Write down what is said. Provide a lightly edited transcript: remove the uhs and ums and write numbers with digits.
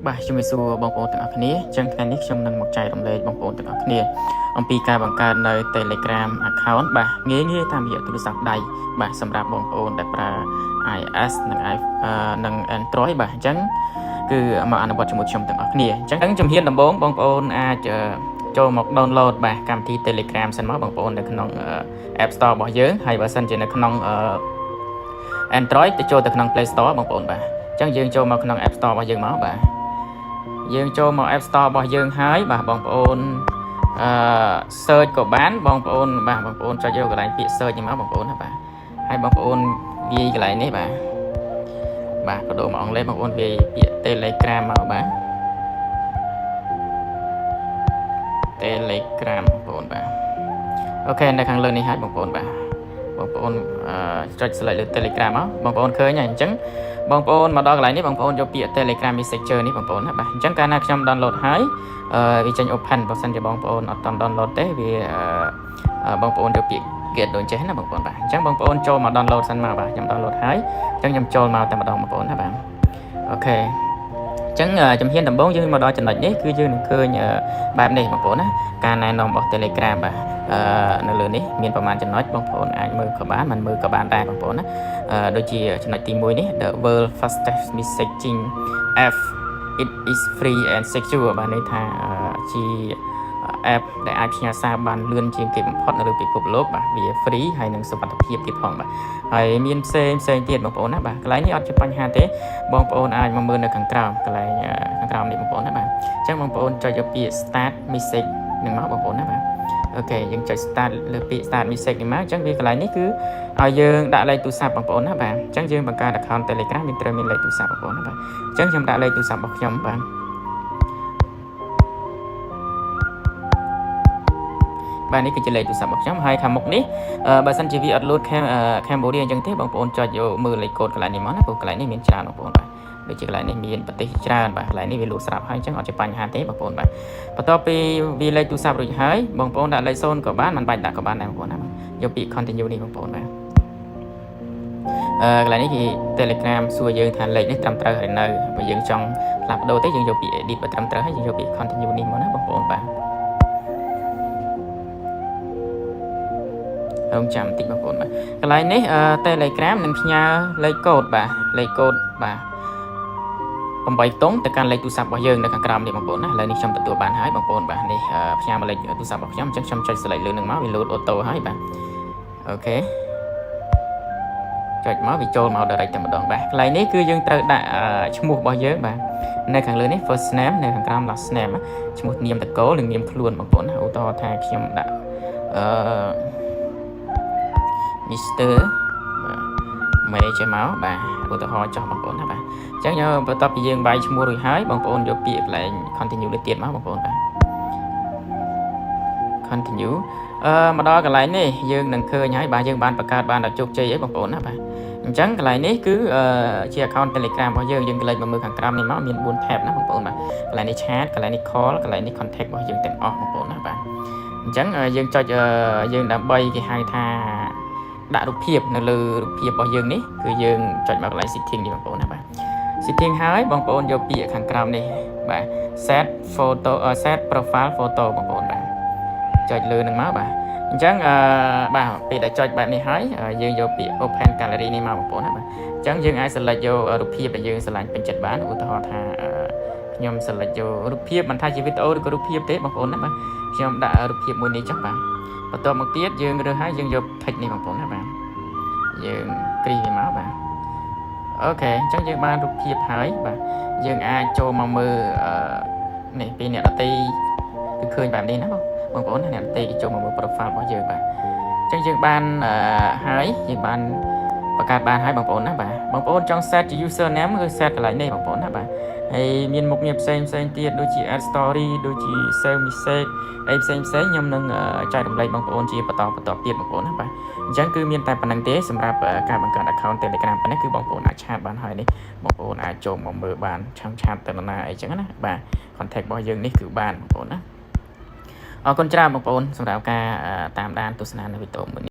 បាទជំរាបសួរបងប្អូនទាំងអស់គ្នាចឹងថ្ងៃនេះខ្ញុំនឹងមកចែករំលែកបងប្អូនទាំងអស់គ្នាអំពីការបង្កើតនៅ Telegram account បាទងាយៗតាមរយៈទូរស័ព្ទដៃបាទសម្រាប់បងប្អូនដែលប្រើ iOS និង Android បាទអញ្ចឹងគឺមកអនុវត្តជាមួយខ្ញុំទាំងអស់គ្នាអញ្ចឹងជំហានដំបូងបងប្អូនអាចចូលមក download បាទកម្មវិធី Telegram សិនមកបងប្អូននៅក្នុង App Store របស់យើងហើយបើសិនជានៅក្នុង Android ទៅចូលទៅក្នុង Play Store បងប្អូនបាទអញ្ចឹងយើងចូលមកក្នុង App Store របស់យើងមកបាទយើងចូលមក App Store របស់យើងហើយបាទបងប្អូនsearch ក៏បានបងប្អូនបាទបងប្អូនចុចយកកន្លែងពាក្យ search នេះមកបងប្អូនណាបាទហើយបងប្អូនវាយកន្លែងនេះបាទបដូរមកអង់គ្លេសបងប្អូនវាពាក្យ Telegram មកបាទ Telegram បងប្អូនបាទអូខេនៅខាងលើនេះហើយបងប្អូនបាទបងប្អូនចុច select លើ Telegram មកបងប្អូនឃើញហើយអញ្ចឹងបងប្អូនមកដល់កន្លែងនេះបងប្អូនយកពាក្យ Telegram Messenger នេះបងប្អូនណាបាទអញ្ចឹងកាលណាខ្ញុំ download ហើយវាចេញ open បើសិនជាបងប្អូនអត់ទាន់ download ទេវាបងប្អូនយកពាក្យ get ដូចចេះណាបងប្អូនបាទអញ្ចឹងបងប្អូនចូលមក download សិនមកបាទខ្ញុំ download ហើយអញ្ចឹងខ្ញុំចូលមកតែម្ដងបងប្អូនណាបាទអូខេអញ្ចឹងជំហានដំបូងយើងមកដល់ចំណុចនេះគឺយើងនឹងឃើញបែបនេះបងប្អូនណាការណែនាំរបស់ Telegram បាទនៅលើនេះមានប្រមាណចំណុចបងប្អូនអាចមើលក៏បានមិនមើលក៏បានដែរបងប្អូនណាដូចជាចំណុចទី1នេះ The World Fastest Messaging App It is free and secure បាទន័យថាជា app ដែលអាចផ្ញើសារបានលឿនជាងគេបំផុតនៅលើពិភពលោកបាទវា free ហើយនឹងសុវត្ថិភាពទៀតផងបាទហើយមានផ្សេងទៀតបងប្អូនណាបាទកន្លែងនេះអត់ជាបញ្ហាទេបងប្អូនអាចមកមើលនៅខាងក្រោមកន្លែងខាងក្រោមនេះបងប្អូនណាបាទអញ្ចឹងបងប្អូនចុចយកពាក្យ start message នឹងមកបងប្អូនណាបាទអូខេយើងចុច start លើពាក្យ start message នេះមកអញ្ចឹងវាកន្លែងនេះគឺឲ្យយើងដាក់លេខទូរស័ព្ទបងប្អូនណាបាទអញ្ចឹងយើងបង្កើត account Telegram យើងត្រូវមានលេខទូរស័ព្ទបងប្អូនណាបាទអញ្ចឹងខ្ញុំដាក់លេខទូរស័ព្ទរបស់ខ្ញុំបាទនេះគឺជាលេខទូរស័ព្ទរបស់ខ្ញុំហើយខាងមុខនេះបើសិនជាវាអត់ load Cambodia អញ្ចឹងទេបងប្អូនចុចយកមើលលេខកូដកន្លែងនេះមកណាព្រោះកន្លែងនេះមានច្រើនបងប្អូនបាទដូចជាកន្លែងនេះមានប្រទេសច្រើនបាទកន្លែងនេះវា load ស្រាប់ហើយអញ្ចឹងអត់ជាបញ្ហាទេបងប្អូនបាទបន្ទាប់ពីវាលេខទូរស័ព្ទរួចហើយបងប្អូនដាក់លេខ0ក៏បានមិនបាច់ដាក់ក៏បានដែរបងប្អូនណាយកពាក្យ continue នេះបងប្អូនបាទកន្លែងនេះគឺ Telegram សួរយើងថាលេខនេះត្រឹមត្រូវហើយនៅបើយើងចង់ផ្លាស់ប្ដូរទេយើងយកពាក្យ edit បើត្រឹមត្រូវហើយយើងយកពាក្យ continue នេះមកណាបងប្អូនបាទរងចាំបន្តិចបងប្អូនបាទកន្លែងនេះTelegram នឹងផ្ញើលេខកូដបាទលេខកូដបាទ8តុងទៅកាន់លេខទូរស័ព្ទរបស់យើងនៅខាងក្រោមនេះបងប្អូនណាឥឡូវនេះខ្ញុំទទួលបានហើយបងប្អូនបាទនេះផ្ញើមកលេខទូរស័ព្ទរបស់ខ្ញុំអញ្ចឹងខ្ញុំចុច select លើនឹងមកវា load auto ហើយបាទអូខេចុចមកវាចូលមក direct តែម្ដងបាទកន្លែងនេះគឺយើងត្រូវដាក់ឈ្មោះរបស់យើងបាទនៅខាងលើនេះ first name នៅខាងក្រោម last name ឈ្មោះនាមតកូលនិងនាមខ្លួនបងប្អូនណាឧទាហរណ៍ថាខ្ញុំដាក់Mr. មេចេះមកបាទឧទាហរណ៍ចោះបងប្អូនណាបាទអញ្ចឹងបន្ទាប់ពីយើងវាយឈ្មោះរួចហើយបងប្អូនយកពាក្យកន្លែង continue នេះទៀតមកបងប្អូនបាទ continue មកដល់កន្លែងនេះយើងនឹងឃើញហើយបាទយើងបានបង្កើតបានដល់ជោគជ័យអីបងប្អូនណាបាទអញ្ចឹងកន្លែងនេះគឺជា account Telegram របស់យើងក្លែកមកមើលខាងក្រោមនេះមកមាន4 tab ណាបងប្អូនបាទកន្លែងនេះ chat កន្លែងនេះ call កន្លែងនេះ contact របស់យើងទាំងអស់បងប្អូនណាបាទអញ្ចឹងយើងចុចយើងដើម្បីគេហៅថាដាក់រូបភាពនៅលើរូបភាពរបស់យើងនេះគឺយើងចុចមកកន្លែង setting នេះបងប្អូនណាបាទ setting ហើយបងប្អូនយកពាក្យខាងក្រោមនេះបាទ set profile photo បងប្អូនបាទចុចលើនឹងមកបាទអញ្ចឹងបាទពេលដែលចុចបែបនេះហើយយើងយកពាក្យ open gallery នេះមកបងប្អូនណាបាទអញ្ចឹងយើងអាច select យករូបភាពដែលយើងស្រឡាញ់ពេញចិត្តបានឧទាហរណ៍ថាខ្ញុំ select យករូបភាពមិនថាជាវីដេអូឬក៏រូបភាពទេបងប្អូនណាបាទខ្ញុំដាក់រូបភាពមួយនេះចុះបាទបន្ទាប់មកទៀតយើងរើសហើយយើងយក text នេះបងប្អូនណាបាទយើងគ្រីសវាមកបាទអូខេអញ្ចឹងយើងបានរូបភាពហើយបាទយើងអាចចូលមកមើលនេះពីអ្នកដទៃគឺឃើញបែបនេះណាបងប្អូនអ្នកដទៃគេចូលមកមើល profile របស់យើងបាទអញ្ចឹងយើងបានហើយយើងបានបង្កើតបានហើយបងប្អូនណាបាទបងប្អូនចង់ set ជា username គឺ set កន្លែងនេះបងប្អូនណាបាទហើយមានមុខងារផ្សេងទៀតដូចជា add story ដូចជា save message អីផ្សេងខ្ញុំនឹងចែករំលែកបងប្អូនជាបន្តទៀតបងប្អូនណាបាទអញ្ចឹងគឺមានតែប៉ុណ្្នឹងទេសម្រាប់ការបង្កើត account Telegram ប៉ុណ្ណេះគឺបងប្អូនអាចឆាតបានហើយនេះបងប្អូនអាចចូលមកមើលបានឆាតទៅណាអីចឹងណាបាទ contact របស់យើងនេះគឺបានបងប្អូនណាអរគុណច្រើនបងប្អូនសម្រាប់ការតាមដានទស្សនានៅវីដេអូមួយ